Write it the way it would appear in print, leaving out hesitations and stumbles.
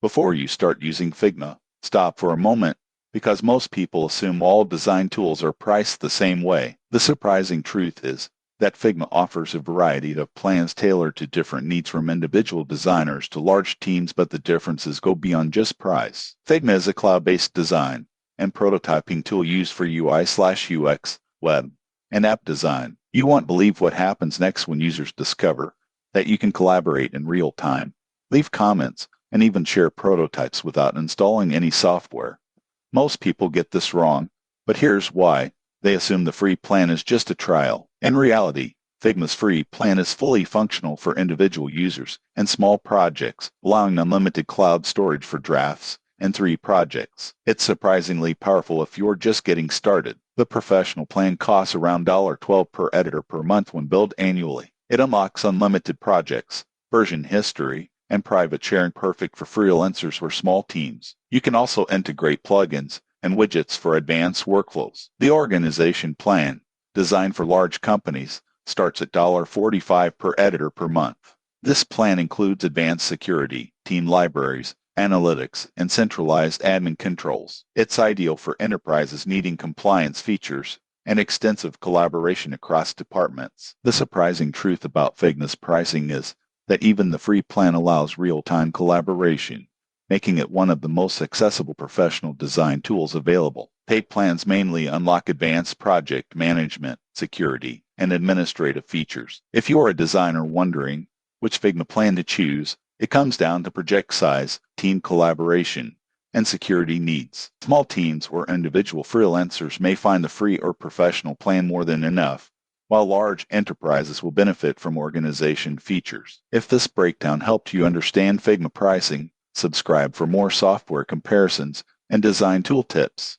Before you start using Figma, stop for a moment because most people assume all design tools are priced the same way. The surprising truth is that Figma offers a variety of plans tailored to different needs from individual designers to large teams, but the differences go beyond just price. Figma is a cloud-based design and prototyping tool used for UI/UX, web, and app design. You won't believe what happens next when users discover that you can collaborate in real time, leave comments, and even share prototypes without installing any software. Most people get this wrong, but here's why. They assume the free plan is just a trial. In reality, Figma's free plan is fully functional for individual users and small projects, allowing unlimited cloud storage for drafts and 3 projects. It's surprisingly powerful if you're just getting started. The professional plan costs around $12 per editor per month when billed annually. It unlocks unlimited projects, version history, and private sharing, perfect for freelancers or small teams. You can also integrate plugins and widgets for advanced workflows. The organization plan, designed for large companies, starts at $45 per editor per month. This plan includes advanced security, team libraries, analytics, and centralized admin controls. It's ideal for enterprises needing compliance features and extensive collaboration across departments. The surprising truth about Figma's pricing is that even the free plan allows real-time collaboration, making it one of the most accessible professional design tools available. Paid plans mainly unlock advanced project management, security, and administrative features. If you are a designer wondering which Figma plan to choose, it comes down to project size, team collaboration, and security needs. Small teams or individual freelancers may find the free or professional plan more than enough, while large enterprises will benefit from organization features. If this breakdown helped you understand Figma pricing, subscribe for more software comparisons and design tool tips.